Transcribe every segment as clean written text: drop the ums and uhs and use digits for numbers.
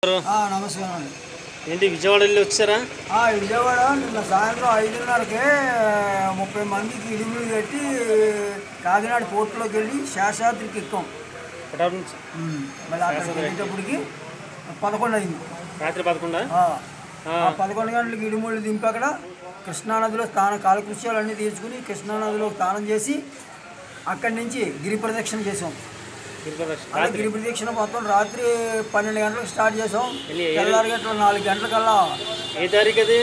నమస్కారం అండి. ఏంటి విజయవాడ వెళ్ళి వచ్చారా? విజయవాడ నిన్న సాయంత్రం 5:30కే 30 మందికి ఇడుములు కట్టి కాకినాడ పోర్టులోకి వెళ్ళి శేషాద్రికి ఎక్కాం. మళ్ళీ అక్కడికి వెళ్ళేటప్పటికి 11 అయింది, రాత్రి 11. 11 గంటలకి ఇడుములు దింపి అక్కడ కృష్ణానదిలో కాలకృత్యాలన్నీ తీర్చుకుని కృష్ణానదిలో స్నానం చేసి అక్కడి నుంచి గిరి ప్రదక్షిణ చేసాం. గిరి ప్రదక్షిణ మొత్తం రాత్రి 12 గంటలకు స్టార్ట్ చేసాం. తెల్లారి గంటలు 4 గంటలకల్లా. ఏ తారీఖు అది?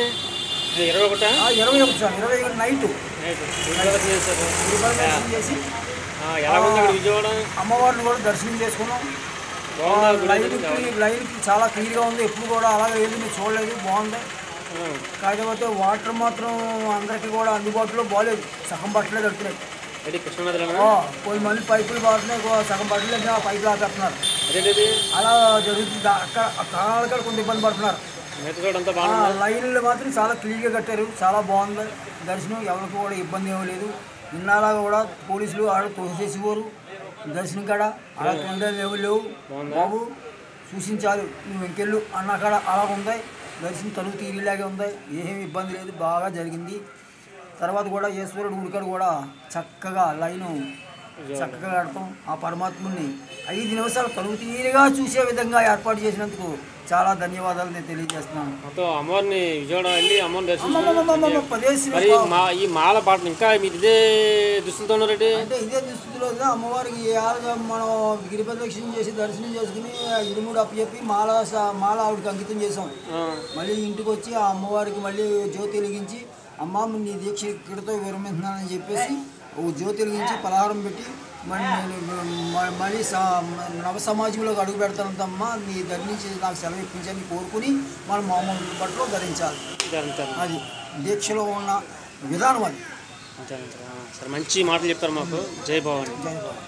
21 నైట్ గిరి ప్రదక్షిణ చేసి అమ్మవారిని కూడా దర్శనం చేసుకున్నాం. లైన్కి చాలా క్లియర్గా ఉంది, ఎప్పుడు కూడా అలాగే ఏది మీరు చూడలేదు, బాగుంది. కాకపోతే వాటర్ మాత్రం అందరికీ కూడా అందుబాటులో బాగాలేదు, సగం బట్టలే దొరుకుతున్నాయి. కొన్ని మంది పైపులు పడుతున్నాయి, సగం బట్టలు పైపులు ఆపేస్తున్నారు. అలా జరుగుతుంది. అక్కడ కాళ్ళ కొంత ఇబ్బంది పడుతున్నారు. లైన్లు మాత్రం చాలా క్లియర్గా కట్టారు, చాలా బాగుంది దర్శనం. ఎవరికి కూడా ఇబ్బంది ఏమీ లేదు. నిన్నలాగా కూడా పోలీసులు ఆడ తోసేసేవారు దర్శనం కాడ, అలా తొందరలు ఏమి లేవు. బాబు సూచించాలి నువ్వు ఇంకెళ్ళు అన్న కాడ అలా ఉంది. దర్శనం తలుపు తీరిలాగే ఉంది, ఏమీ ఇబ్బంది లేదు, బాగా జరిగింది. తర్వాత కూడా ఈశ్వరుడు ఉడికాడు కూడా చక్కగా లైను చక్కగా కడతాం. ఆ పరమాత్ముని 5 నిమిషాలు తలుపు తీరిగా చూసే విధంగా ఏర్పాటు చేసినందుకు చాలా ధన్యవాదాలు నేను తెలియజేస్తున్నాను. అమ్మవారిని విజయవాడ వెళ్ళి అమ్మవారిని ఈ మాల పాట ఇంకా మీరు ఇదే దుస్తులతో ఉన్నారండి? అంటే ఇదే దుస్తులో అమ్మవారికి మనం గిరి ప్రదక్షిణ చేసి దర్శనం చేసుకుని ఇరుముడు అప్పచెప్పి మాల ఆవిడకి అంకితం చేసాం. మళ్ళీ ఇంటికి వచ్చి ఆ అమ్మవారికి మళ్ళీ జ్యోతి వెలిగించి అమ్మ నీ దీక్ష ఇక్కడితో విరమిస్తున్నానని చెప్పేసి ఓ జ్యోతి వెలిగించి పలహారం పెట్టి మళ్ళీ నవ సమాజంలోకి అడుగు పెడతానంతమ్మా, నీ ధరించి నాకు సెలవు ఇప్పించని కోరుకుని మనం మామూలు బట్టలు ధరించాలి. అది దీక్షలో ఉన్న విధానం అది. మంచి మాటలు చెప్తారు మాకు. జై భవాని. జై భవాని.